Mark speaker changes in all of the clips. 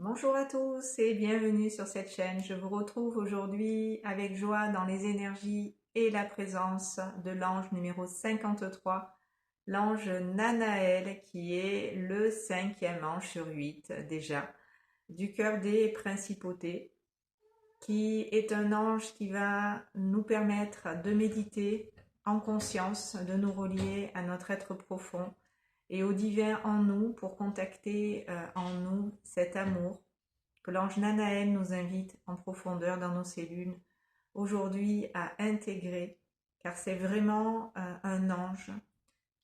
Speaker 1: Bonjour à tous et bienvenue sur cette chaîne. Je vous retrouve aujourd'hui avec joie dans les énergies et la présence de l'ange numéro 53, l'ange Nanaël, qui est le cinquième ange sur 8 déjà, du cœur des principautés, qui est un ange qui va nous permettre de méditer en conscience, de nous relier à notre être profond et au divin en nous pour contacter en nous cet amour que l'ange Nanaël nous invite en profondeur dans nos cellules aujourd'hui à intégrer, car c'est vraiment un ange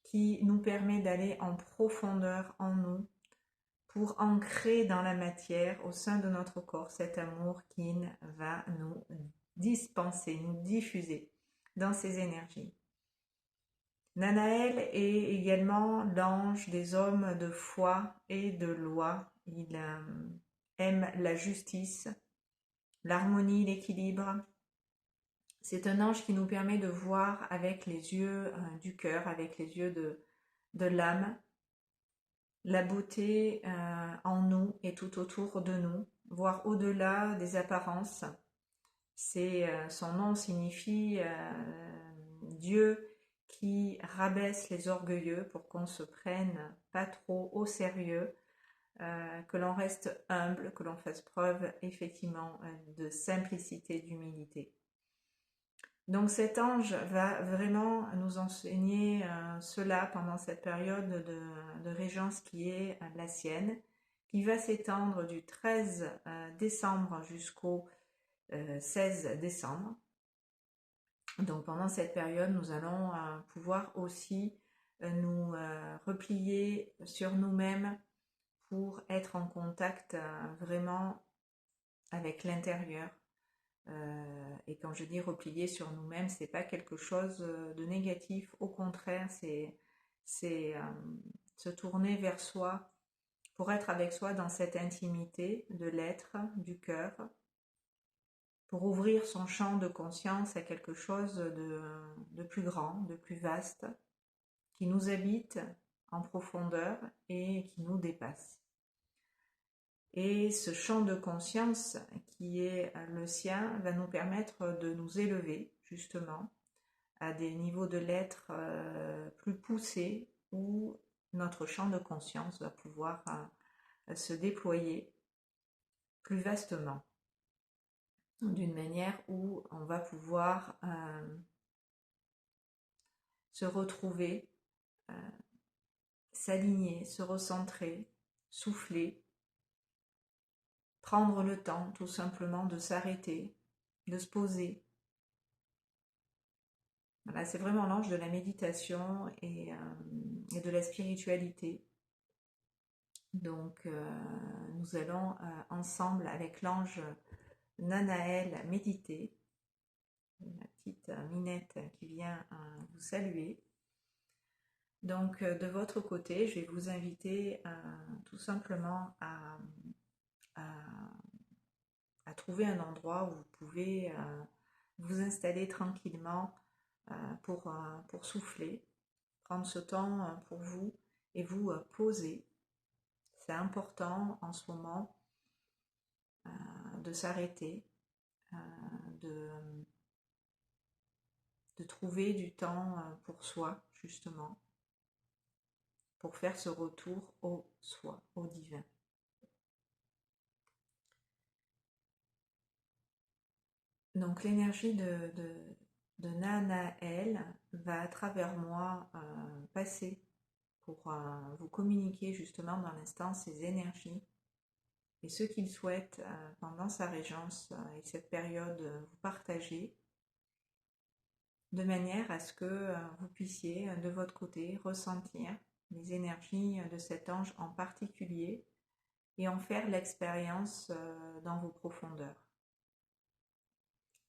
Speaker 1: qui nous permet d'aller en profondeur en nous pour ancrer dans la matière, au sein de notre corps, cet amour qui va nous dispenser, nous diffuser dans ces énergies. Nanaël est également l'ange des hommes de foi et de loi. Il aime la justice, l'harmonie, l'équilibre. C'est un ange qui nous permet de voir avec les yeux du cœur, avec les yeux de l'âme, la beauté en nous et tout autour de nous, voir au-delà des apparences. Son nom signifie Dieu qui rabaisse les orgueilleux pour qu'on se prenne pas trop au sérieux, que l'on reste humble, que l'on fasse preuve effectivement de simplicité, d'humilité. Donc cet ange va vraiment nous enseigner cela pendant cette période de régence qui est la sienne, qui va s'étendre du 13 décembre jusqu'au 16 décembre. Donc pendant cette période, nous allons pouvoir aussi nous replier sur nous-mêmes pour être en contact vraiment avec l'intérieur. Et quand je dis replier sur nous-mêmes, c'est pas quelque chose de négatif, au contraire, c'est se tourner vers soi pour être avec soi dans cette intimité de l'être, du cœur, pour ouvrir son champ de conscience à quelque chose de plus grand, de plus vaste, qui nous habite en profondeur et qui nous dépasse. Et ce champ de conscience qui est le sien va nous permettre de nous élever justement à des niveaux de l'être plus poussés où notre champ de conscience va pouvoir se déployer plus vastement, d'une manière où on va pouvoir se retrouver, s'aligner, se recentrer, souffler, prendre le temps tout simplement de s'arrêter, de se poser. Voilà, c'est vraiment l'ange de la méditation et de la spiritualité. Donc nous allons ensemble avec l'ange Nanaël méditer. Ma petite Minette qui vient vous saluer. Donc de votre côté, je vais vous inviter tout simplement à trouver un endroit où vous pouvez vous installer tranquillement pour souffler, prendre ce temps pour vous et vous poser. C'est important en ce moment de s'arrêter, de trouver du temps pour soi, justement, pour faire ce retour au soi, au divin. Donc l'énergie de Nanaël va à travers moi passer pour vous communiquer justement dans l'instant ces énergies et ce qu'il souhaite pendant sa régence et cette période vous partager de manière à ce que vous puissiez de votre côté ressentir les énergies de cet ange en particulier et en faire l'expérience dans vos profondeurs.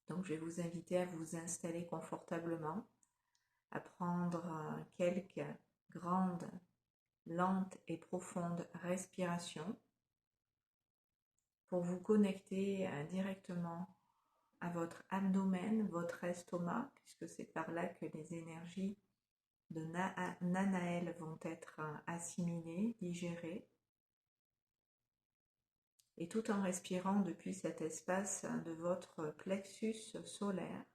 Speaker 1: Donc je vais vous inviter à vous installer confortablement, à prendre quelques grandes, lentes et profondes respirations pour vous connecter directement à votre abdomen, votre estomac, puisque c'est par là que les énergies de Nanaël vont être assimilées, digérées. Et tout en respirant depuis cet espace de votre plexus solaire,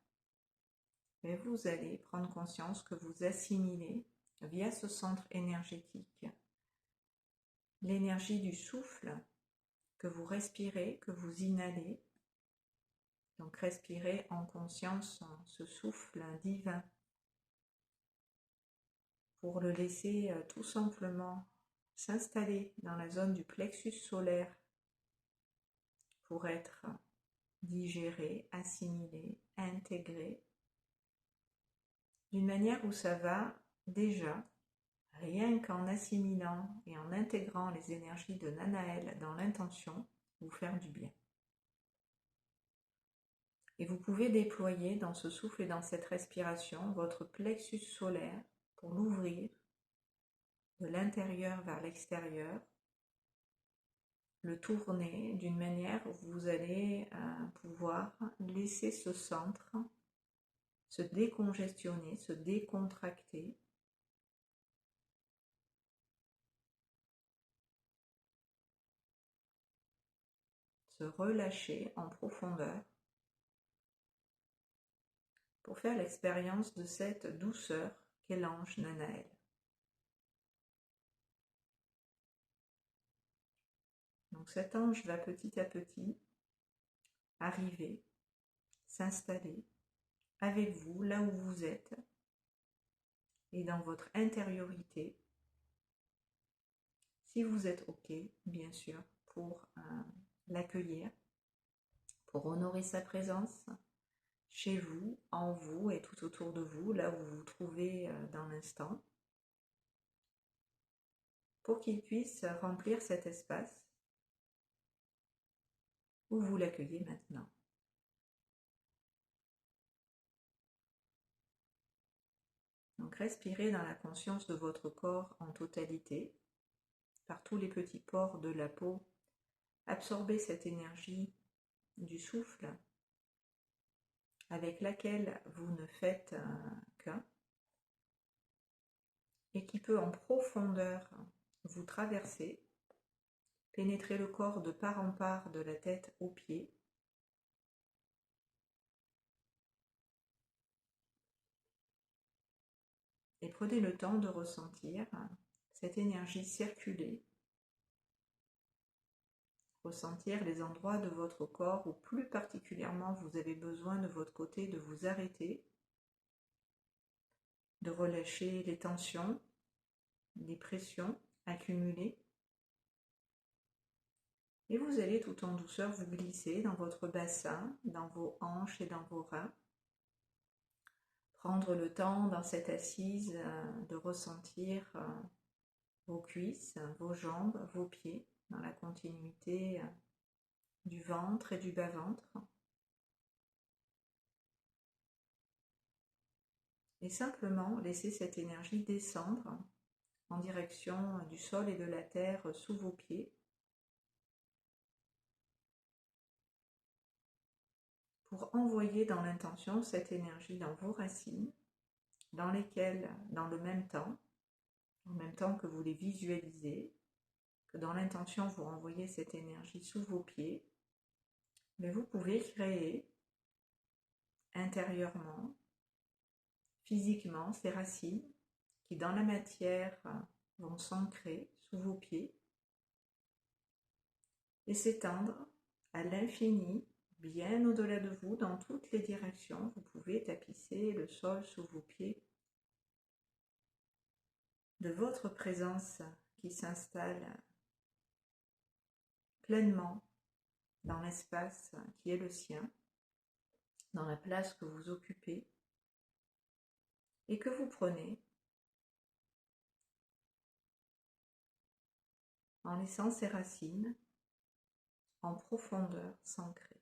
Speaker 1: mais vous allez prendre conscience que vous assimilez via ce centre énergétique l'énergie du souffle que vous respirez, que vous inhalez. Donc respirez en conscience ce souffle divin pour le laisser tout simplement s'installer dans la zone du plexus solaire pour être digéré, assimilé, intégré d'une manière où ça va déjà, rien qu'en assimilant et en intégrant les énergies de Nanaël dans l'intention, vous faire du bien. Et vous pouvez déployer dans ce souffle et dans cette respiration votre plexus solaire pour l'ouvrir de l'intérieur vers l'extérieur, le tourner d'une manière où vous allez pouvoir laisser ce centre se décongestionner, se décontracter, se relâcher en profondeur pour faire l'expérience de cette douceur qu'est l'ange Nanaël. Donc cet ange va petit à petit arriver, s'installer avec vous là où vous êtes et dans votre intériorité, si vous êtes OK, bien sûr, pour l'accueillir, pour honorer sa présence chez vous, en vous et tout autour de vous, là où vous vous trouvez dans l'instant, pour qu'il puisse remplir cet espace où vous l'accueillez maintenant. Donc respirez dans la conscience de votre corps en totalité, par tous les petits pores de la peau, absorbez cette énergie du souffle avec laquelle vous ne faites qu'un et qui peut en profondeur vous traverser, pénétrer le corps de part en part de la tête aux pieds. Et prenez le temps de ressentir cette énergie circuler, ressentir les endroits de votre corps où plus particulièrement vous avez besoin de votre côté de vous arrêter, de relâcher les tensions, les pressions accumulées. Et vous allez tout en douceur vous glisser dans votre bassin, dans vos hanches et dans vos reins. Prendre le temps dans cette assise de ressentir vos cuisses, vos jambes, vos pieds dans la continuité du ventre et du bas-ventre. Et simplement laisser cette énergie descendre en direction du sol et de la terre sous vos pieds pour envoyer dans l'intention cette énergie dans vos racines, dans lesquelles, dans le même temps, en même temps que vous les visualisez, que dans l'intention vous renvoyez cette énergie sous vos pieds, mais vous pouvez créer intérieurement, physiquement, ces racines qui dans la matière vont s'ancrer sous vos pieds et s'étendre à l'infini, bien au-delà de vous, dans toutes les directions. Vous pouvez tapisser le sol sous vos pieds de votre présence qui s'installe pleinement dans l'espace qui est le sien, dans la place que vous occupez et que vous prenez en laissant ces racines en profondeur s'ancrer.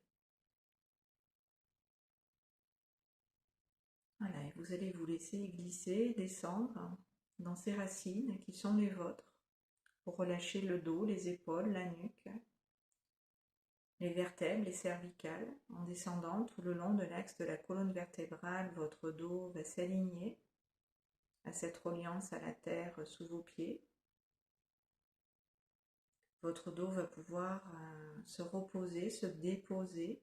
Speaker 1: Voilà, et vous allez vous laisser glisser, descendre dans ces racines qui sont les vôtres pour relâcher le dos, les épaules, la nuque, les vertèbres, les cervicales. En descendant tout le long de l'axe de la colonne vertébrale, votre dos va s'aligner à cette reliance à la terre sous vos pieds. Votre dos va pouvoir se reposer, se déposer,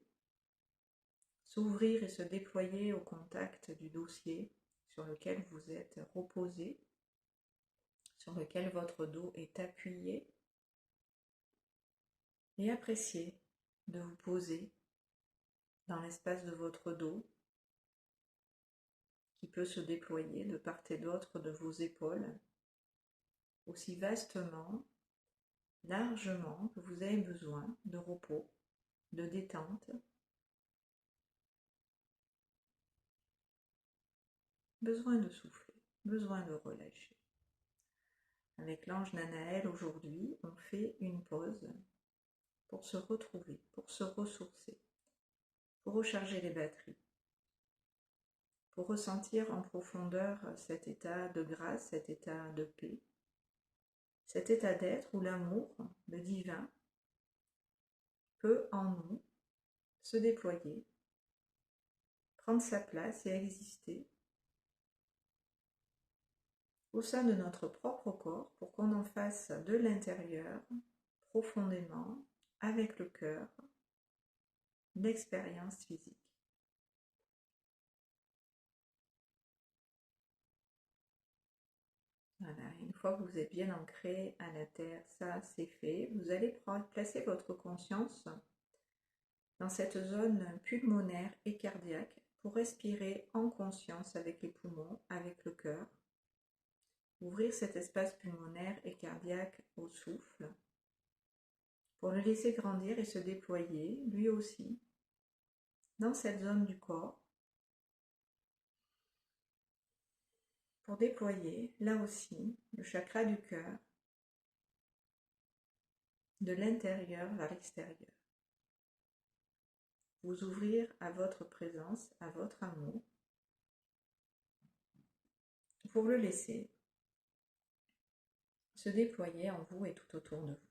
Speaker 1: s'ouvrir et se déployer au contact du dossier sur lequel vous êtes reposé, sur lequel votre dos est appuyé, et appréciez de vous poser dans l'espace de votre dos qui peut se déployer de part et d'autre de vos épaules aussi vastement, largement que vous avez besoin de repos, de détente, besoin de souffler, besoin de relâcher. Avec l'ange Nanaël aujourd'hui, on fait une pause pour se retrouver, pour se ressourcer, pour recharger les batteries, pour ressentir en profondeur cet état de grâce, cet état de paix, cet état d'être où l'amour, le divin, peut en nous se déployer, prendre sa place et exister au sein de notre propre corps pour qu'on en fasse de l'intérieur, profondément, avec le cœur, l'expérience physique. Voilà, une fois que vous êtes bien ancré à la terre, ça c'est fait, vous allez placer votre conscience dans cette zone pulmonaire et cardiaque pour respirer en conscience avec les poumons, avec le cœur. Ouvrir cet espace pulmonaire et cardiaque au souffle pour le laisser grandir et se déployer, lui aussi, dans cette zone du corps, pour déployer, là aussi, le chakra du cœur de l'intérieur vers l'extérieur. Vous ouvrir à votre présence, à votre amour, pour le laisser se déployer en vous et tout autour de vous.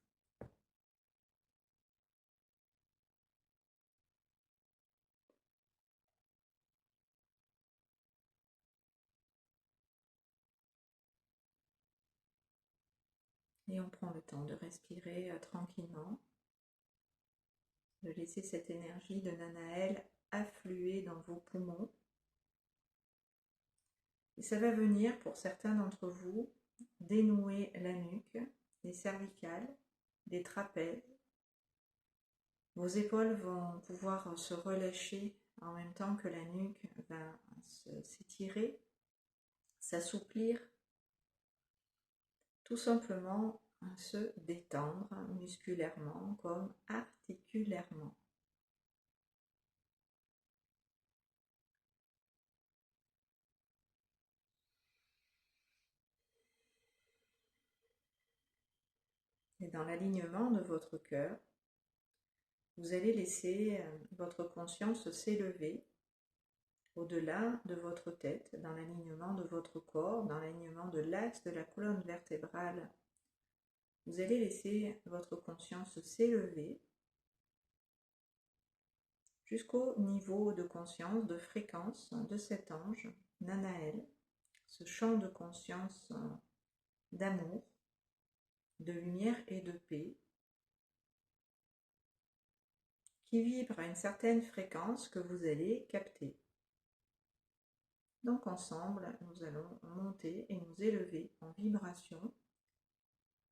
Speaker 1: Et on prend le temps de respirer tranquillement, de laisser cette énergie de Nanaël affluer dans vos poumons. Et ça va venir, pour certains d'entre vous, dénouer la nuque, les cervicales, les trapèzes. Vos épaules vont pouvoir se relâcher en même temps que la nuque va s'étirer, s'assouplir, tout simplement se détendre musculairement comme articulairement. Et dans l'alignement de votre cœur, vous allez laisser votre conscience s'élever au-delà de votre tête, dans l'alignement de votre corps, dans l'alignement de l'axe de la colonne vertébrale. Vous allez laisser votre conscience s'élever jusqu'au niveau de conscience, de fréquence de cet ange, Nanaël, ce champ de conscience d'amour, de lumière et de paix, qui vibre à une certaine fréquence que vous allez capter. Donc ensemble, nous allons monter et nous élever en vibration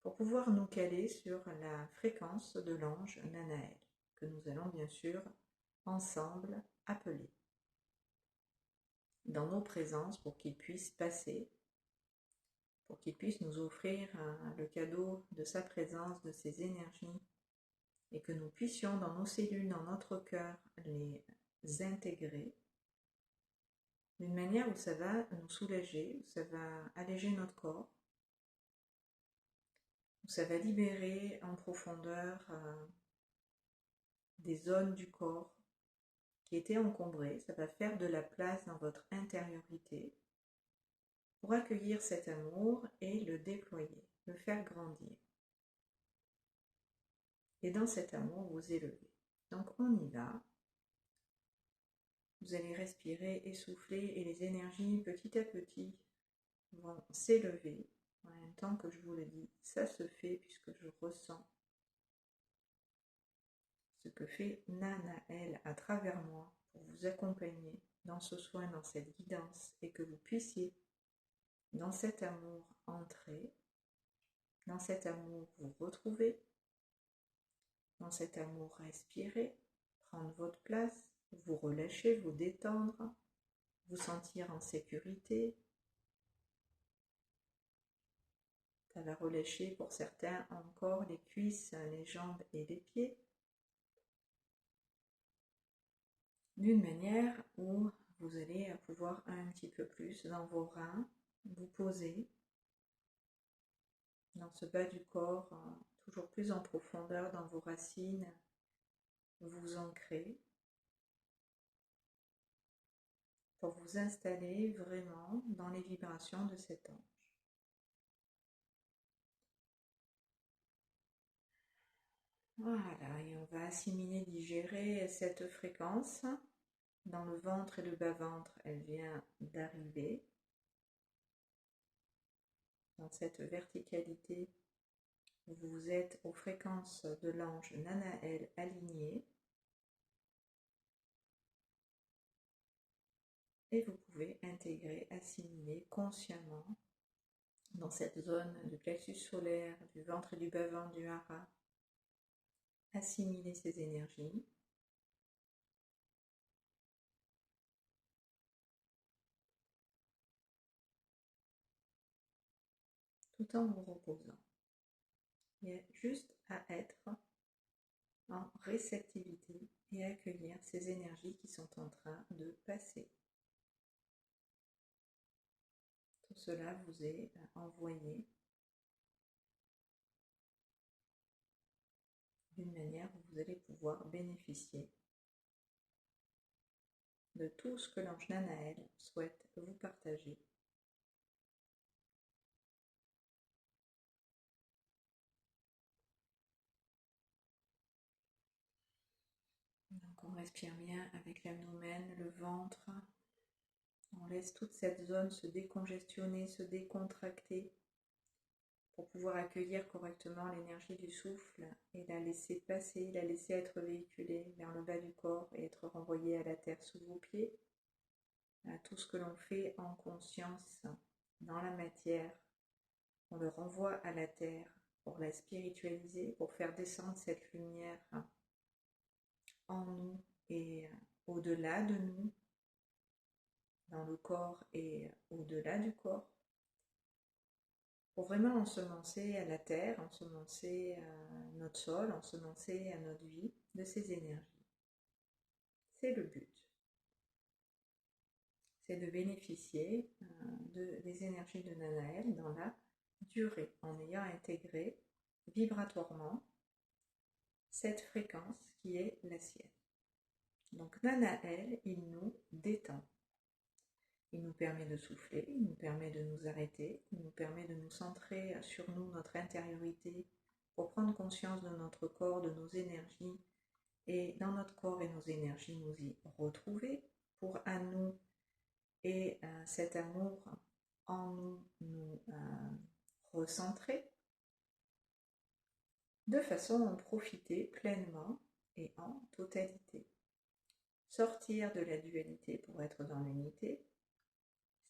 Speaker 1: pour pouvoir nous caler sur la fréquence de l'ange Nanaël, que nous allons bien sûr ensemble appeler dans nos présences pour qu'il puisse passer, pour qu'il puisse nous offrir le cadeau de sa présence, de ses énergies, et que nous puissions dans nos cellules, dans notre cœur, les intégrer d'une manière où ça va nous soulager, où ça va alléger notre corps, où ça va libérer en profondeur des zones du corps qui étaient encombrées. Ça va faire de la place dans votre intériorité pour accueillir cet amour et le déployer, le faire grandir. Et dans cet amour, vous élever. Donc on y va. Vous allez respirer, essouffler et les énergies petit à petit vont s'élever. En même temps que je vous le dis, ça se fait puisque je ressens ce que fait Nanaël à travers moi pour vous accompagner dans ce soin, dans cette guidance, et que vous puissiez, dans cet amour, entrer, dans cet amour vous retrouver, dans cet amour respirer, prendre votre place, vous relâcher, vous détendre, vous sentir en sécurité. Ça va relâcher pour certains encore les cuisses, les jambes et les pieds, d'une manière où vous allez pouvoir un petit peu plus dans vos reins, vous poser dans ce bas du corps, toujours plus en profondeur dans vos racines, vous ancrer pour vous installer vraiment dans les vibrations de cet ange. Voilà, et on va assimiler, digérer cette fréquence. Dans le ventre et le bas-ventre, elle vient d'arriver. Dans cette verticalité, vous êtes aux fréquences de l'ange Nanaël aligné. Et vous pouvez intégrer, assimiler consciemment dans cette zone du plexus solaire, du ventre et du bas-ventre, du hara, assimiler ces énergies. Tout en vous reposant. Il y a juste à être en réceptivité et accueillir ces énergies qui sont en train de passer. Tout cela vous est envoyé d'une manière où vous allez pouvoir bénéficier de tout ce que l'ange Nanaël souhaite vous partager. Donc on respire bien avec l'abdomen, le ventre. On laisse toute cette zone se décongestionner, se décontracter pour pouvoir accueillir correctement l'énergie du souffle et la laisser passer, la laisser être véhiculée vers le bas du corps et être renvoyée à la terre sous vos pieds. À tout ce que l'on fait en conscience dans la matière, on le renvoie à la terre pour la spiritualiser, pour faire descendre cette lumière en nous et au-delà de nous, dans le corps et au-delà du corps, pour vraiment ensemencer à la terre, ensemencer à notre sol, ensemencer à notre vie de ces énergies. C'est le but. C'est de bénéficier des énergies de Nanaël dans la durée, en ayant intégré vibratoirement cette fréquence qui est la sienne. Donc Nanaël, il nous détend. Il nous permet de souffler, il nous permet de nous arrêter, il nous permet de nous centrer sur nous, notre intériorité, pour prendre conscience de notre corps, de nos énergies, et dans notre corps et nos énergies, nous y retrouver pour à nous et cet amour en nous recentrer, de façon à en profiter pleinement et en totalité. Sortir de la dualité pour être dans l'unité,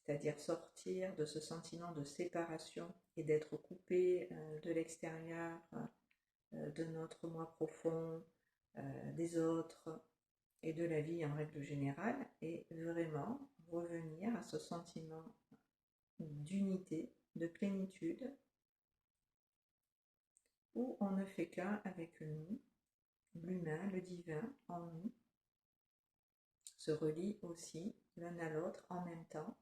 Speaker 1: c'est-à-dire sortir de ce sentiment de séparation et d'être coupé de l'extérieur, de notre moi profond, des autres et de la vie en règle générale, et vraiment revenir à ce sentiment d'unité, de plénitude, où on ne fait qu'un avec nous, l'humain, le divin en nous, se relie aussi l'un à l'autre en même temps.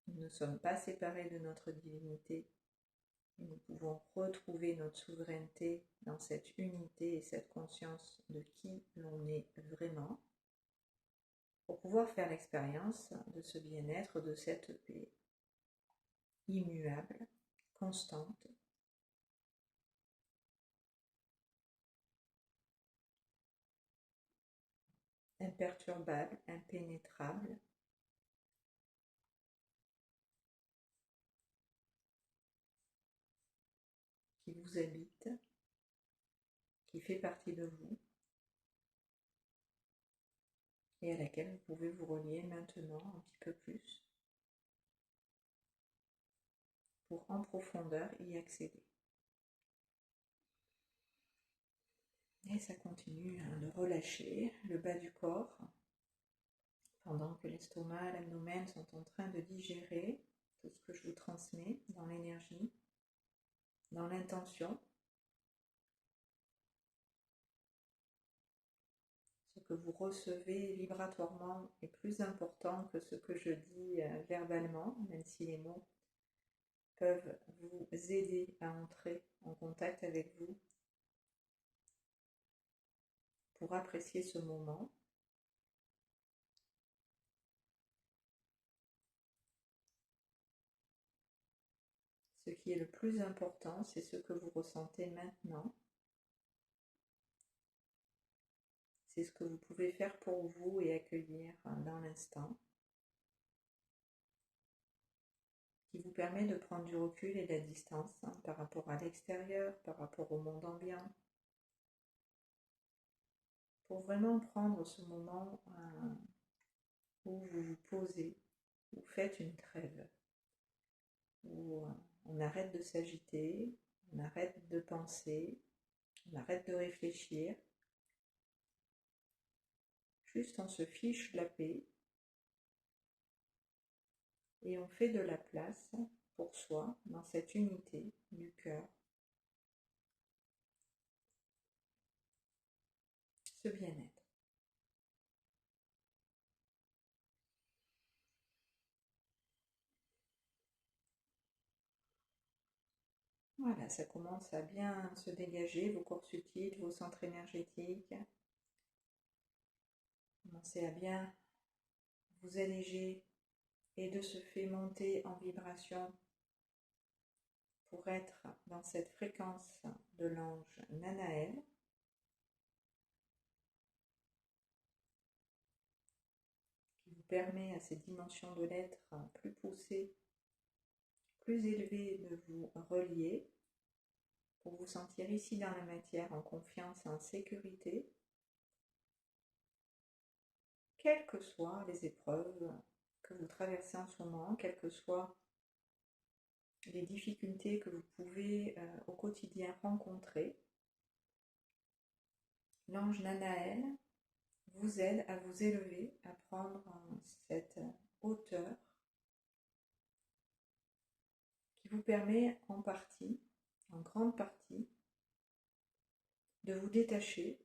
Speaker 1: Nous ne sommes pas séparés de notre divinité et nous pouvons retrouver notre souveraineté dans cette unité et cette conscience de qui l'on est vraiment pour pouvoir faire l'expérience de ce bien-être, de cette paix immuable, constante, imperturbable, impénétrable, qui vous habite, qui fait partie de vous et à laquelle vous pouvez vous relier maintenant un petit peu plus pour en profondeur y accéder. Et ça continue de relâcher le bas du corps pendant que l'estomac, l'abdomen sont en train de digérer tout ce que je vous transmets dans l'énergie, dans l'intention. Ce que vous recevez vibratoirement est plus important que ce que je dis verbalement, même si les mots peuvent vous aider à entrer en contact avec vous pour apprécier ce moment. Ce qui est le plus important, c'est ce que vous ressentez maintenant. C'est ce que vous pouvez faire pour vous et accueillir dans l'instant, qui vous permet de prendre du recul et de la distance par rapport à l'extérieur, par rapport au monde ambiant, pour vraiment prendre ce moment où vous vous posez, où vous faites une trêve, où on arrête de s'agiter, on arrête de penser, on arrête de réfléchir, juste on se fiche la paix et on fait de la place pour soi dans cette unité du cœur, ce bien-être. Voilà, ça commence à bien se dégager, vos corps subtils, vos centres énergétiques. Commencez à bien vous alléger et de ce fait monter en vibration pour être dans cette fréquence de l'ange Nanaël. Qui vous permet à ces dimensions de l'être plus poussées, plus élevées de vous relier pour vous sentir ici dans la matière en confiance et en sécurité, quelles que soient les épreuves que vous traversez en ce moment, quelles que soient les difficultés que vous pouvez au quotidien rencontrer. L'ange Nanaël vous aide à vous élever, à prendre cette hauteur qui vous permet en partie, en grande partie, de vous détacher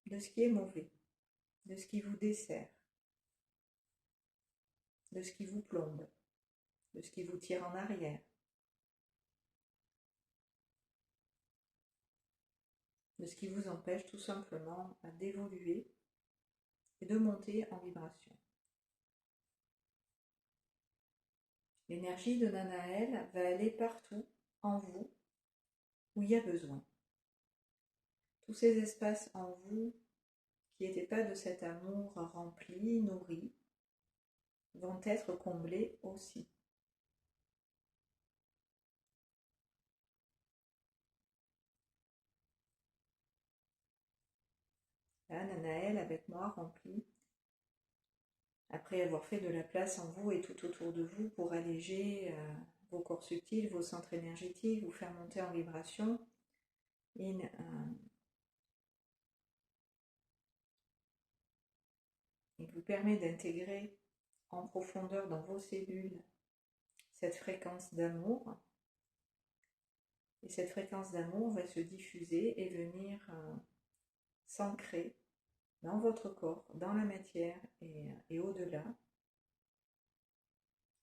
Speaker 1: de ce qui est mauvais, de ce qui vous dessert, de ce qui vous plombe, de ce qui vous tire en arrière, de ce qui vous empêche tout simplement d'évoluer et de monter en vibration. L'énergie de Nanaël va aller partout en vous où il y a besoin. Tous ces espaces en vous qui n'étaient pas de cet amour rempli, nourri, vont être comblés aussi. Là, Nanaël, avec moi, rempli, après avoir fait de la place en vous et tout autour de vous pour alléger vos corps subtils, vos centres énergétiques, vous faire monter en vibration, il vous permet d'intégrer en profondeur dans vos cellules cette fréquence d'amour. Et cette fréquence d'amour va se diffuser et venir s'ancrer dans votre corps, dans la matière et au-delà,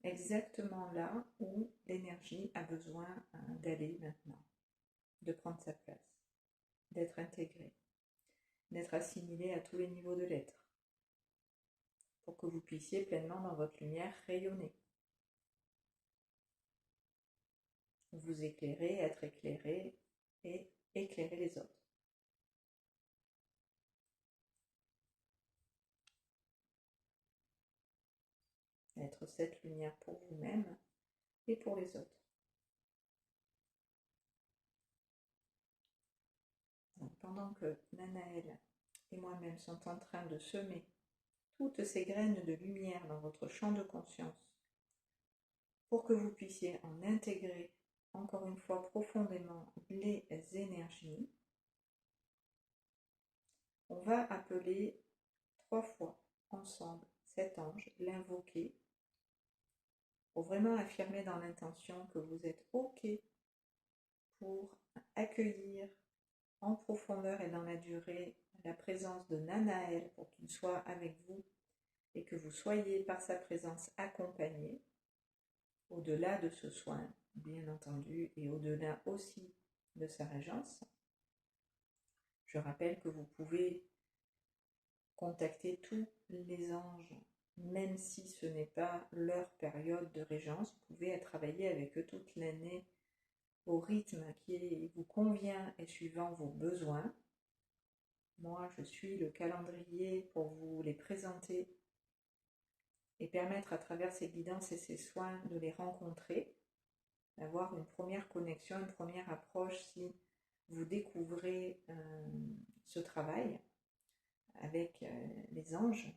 Speaker 1: exactement là où l'énergie a besoin d'aller maintenant, de prendre sa place, d'être intégrée, d'être assimilée à tous les niveaux de l'être, pour que vous puissiez pleinement dans votre lumière rayonner. Vous éclairer, être éclairé et éclairer les autres. Être cette lumière pour vous-même et pour les autres. Donc, pendant que Nanaël et moi-même sommes en train de semer toutes ces graines de lumière dans votre champ de conscience, pour que vous puissiez en intégrer encore une fois profondément les énergies, on va appeler 3 fois ensemble cet ange, l'invoquer, pour vraiment affirmer dans l'intention que vous êtes OK pour accueillir en profondeur et dans la durée la présence de Nanaël, pour qu'il soit avec vous et que vous soyez par sa présence accompagné au-delà de ce soin, bien entendu, et au-delà aussi de sa régence. Je rappelle que vous pouvez contacter tous les anges, même si ce n'est pas leur période de régence. Vous pouvez travailler avec eux toute l'année au rythme qui vous convient et suivant vos besoins. Moi, je suis le calendrier pour vous les présenter et permettre à travers ces guidances et ces soins de les rencontrer, d'avoir une première connexion, une première approche si vous découvrez ce travail avec les anges,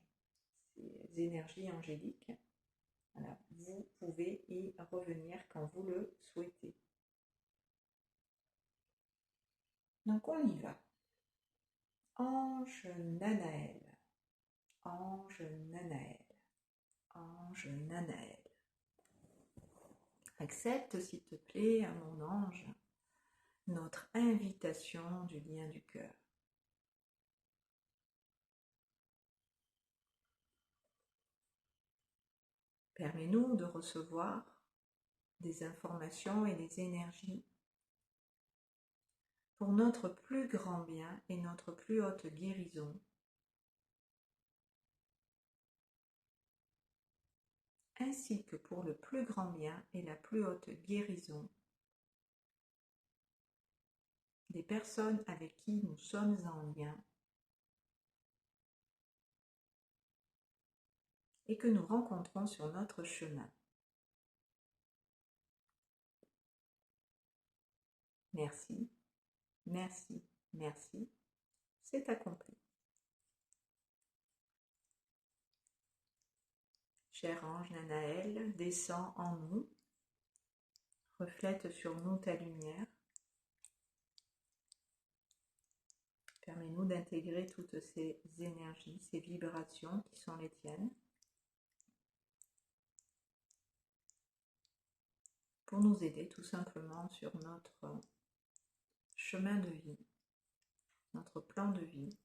Speaker 1: ces énergies angéliques. Voilà, vous pouvez y revenir quand vous le souhaitez. Donc on y va. Ange Nanaël, ange Nanaël, ange Nanaël. Accepte s'il te plaît, à mon ange, notre invitation du lien du cœur. Permets-nous de recevoir des informations et des énergies pour notre plus grand bien et notre plus haute guérison, ainsi que pour le plus grand bien et la plus haute guérison des personnes avec qui nous sommes en lien et que nous rencontrons sur notre chemin. Merci, merci, merci, c'est accompli. Cher ange Nanaël, descends en nous, reflète sur nous ta lumière. Permets-nous d'intégrer toutes ces énergies, ces vibrations qui sont les tiennes, pour nous aider tout simplement sur notre chemin de vie, notre plan de vie.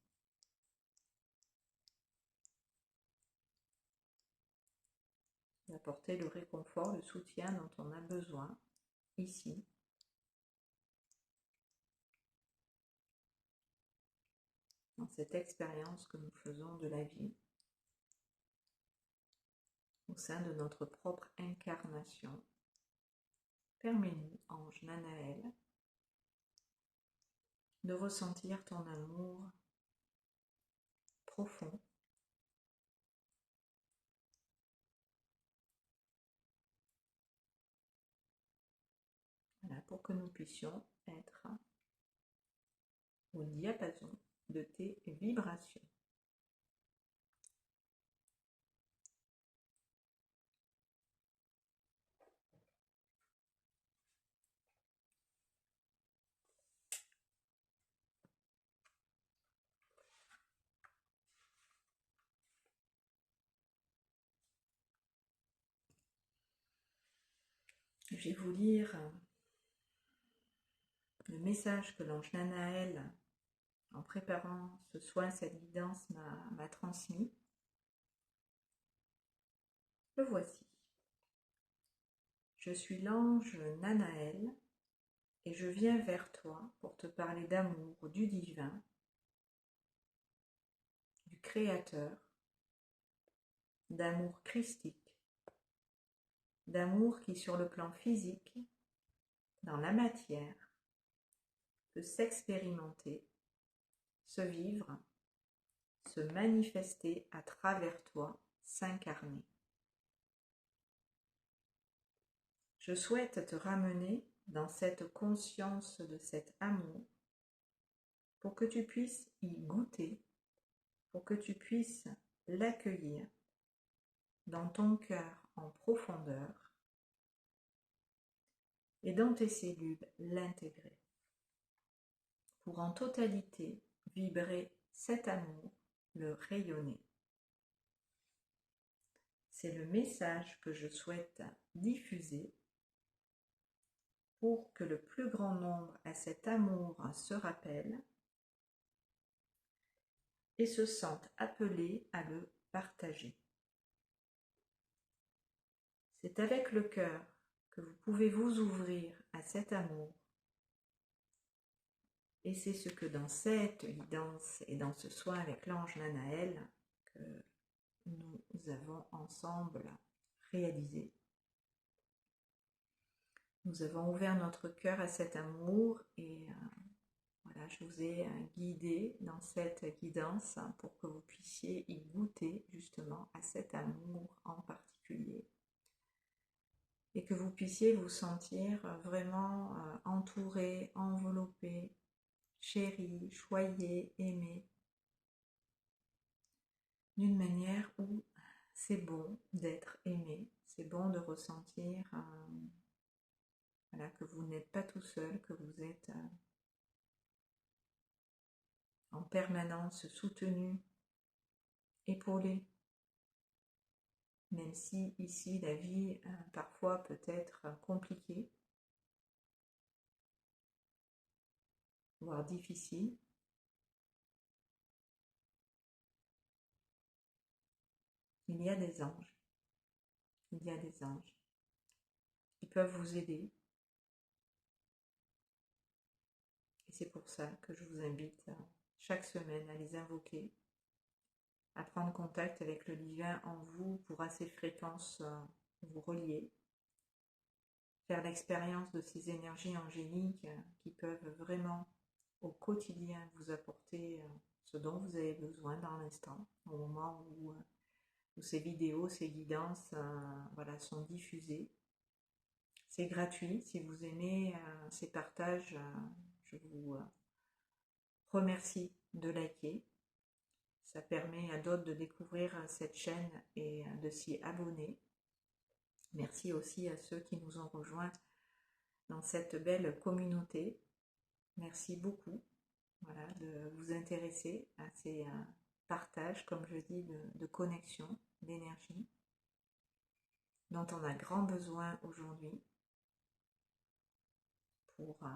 Speaker 1: D'apporter le réconfort, le soutien dont on a besoin ici. Dans cette expérience que nous faisons de la vie, au sein de notre propre incarnation. Permets-nous, ange Nanaël, de ressentir ton amour profond, voilà, pour que nous puissions être au diapason de tes vibrations. Je vais vous lire le message que l'ange Nanaël, en préparant ce soin, cette guidance, m'a transmis. Le voici. Je suis l'ange Nanaël et je viens vers toi pour te parler d'amour, du divin, du Créateur, d'amour christique, d'amour qui sur le plan physique, dans la matière, peut s'expérimenter, se vivre, se manifester à travers toi, s'incarner. Je souhaite te ramener dans cette conscience de cet amour pour que tu puisses y goûter, pour que tu puisses l'accueillir dans ton cœur en profondeur et dans tes cellules l'intégrer, pour en totalité vibrer cet amour, le rayonner. C'est le message que je souhaite diffuser pour que le plus grand nombre à cet amour se rappelle et se sentent appelés à le partager. C'est avec le cœur que vous pouvez vous ouvrir à cet amour. Et c'est ce que dans cette guidance et dans ce soin avec l'ange Nanaël que nous avons ensemble réalisé. Nous avons ouvert notre cœur à cet amour et voilà, je vous ai guidé dans cette guidance pour que vous puissiez y goûter justement à cet amour en particulier et que vous puissiez vous sentir vraiment entouré, enveloppé, chéri, choyé, aimé, d'une manière où c'est bon d'être aimé, c'est bon de ressentir voilà, que vous n'êtes pas tout seul, que vous êtes en permanence soutenu, épaulé, même si ici la vie parfois peut être compliquée, voire difficile. Il y a des anges, il y a des anges qui peuvent vous aider. Et c'est pour ça que je vous invite chaque semaine à les invoquer, à prendre contact avec le divin en vous pour à ces fréquences vous relier, faire l'expérience de ces énergies angéliques qui peuvent vraiment au quotidien vous apporter ce dont vous avez besoin dans l'instant, au moment où ces vidéos, ces guidances voilà, sont diffusées. C'est gratuit, si vous aimez ces partages, je vous remercie de liker. Ça permet à d'autres de découvrir cette chaîne et de s'y abonner. Merci aussi à ceux qui nous ont rejoints dans cette belle communauté. Merci beaucoup voilà, de vous intéresser à ces partages, comme je dis, de connexion, d'énergie, dont on a grand besoin aujourd'hui pour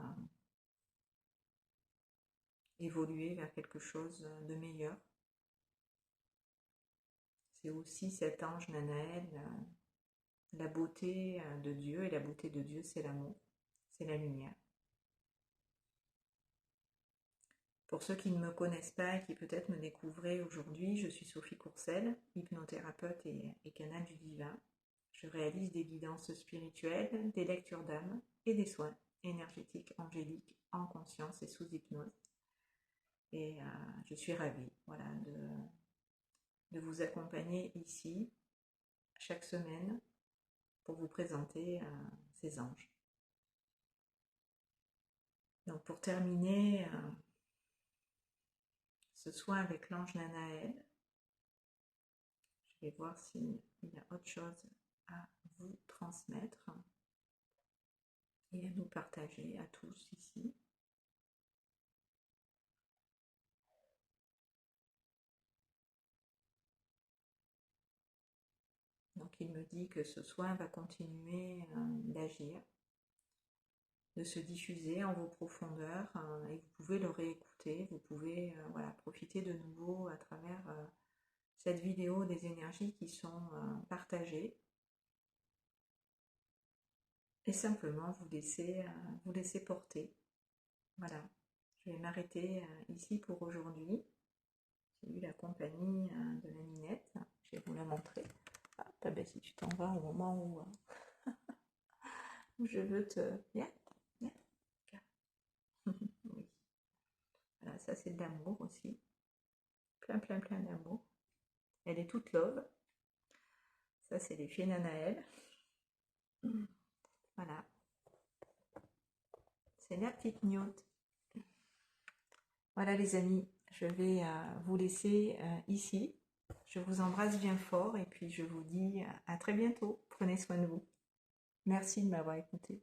Speaker 1: évoluer vers quelque chose de meilleur. C'est aussi cet ange Nanaël, la beauté de Dieu, et la beauté de Dieu, c'est l'amour, c'est la lumière. Pour ceux qui ne me connaissent pas et qui peut-être me découvraient aujourd'hui, je suis Sophie Courcelles, hypnothérapeute et canal du divin. Je réalise des guidances spirituelles, des lectures d'âme et des soins énergétiques angéliques en conscience et sous hypnose. Et je suis ravie voilà, de vous accompagner ici chaque semaine pour vous présenter ces anges. Donc pour terminer ce soin avec l'ange Nanaël, je vais voir s'il y a autre chose à vous transmettre et à nous partager à tous ici. Donc il me dit que ce soin va continuer d'agir, de se diffuser en vos profondeurs et vous pouvez le réécouter, vous pouvez voilà, profiter de nouveau à travers cette vidéo des énergies qui sont partagées et simplement vous laisser porter. Voilà, je vais m'arrêter ici pour aujourd'hui. J'ai eu la compagnie de la Ninette, je vais vous la montrer. Ah, ben, si tu t'en vas au moment où je veux te... Viens, viens. Oui. Voilà, ça c'est de l'amour aussi. Plein, plein, plein d'amour. Elle est toute love. Ça c'est les fées Nanaël. Voilà. C'est la petite gnôte. Voilà les amis, je vais vous laisser ici. Je vous embrasse bien fort et puis je vous dis à très bientôt. Prenez soin de vous. Merci de m'avoir écouté.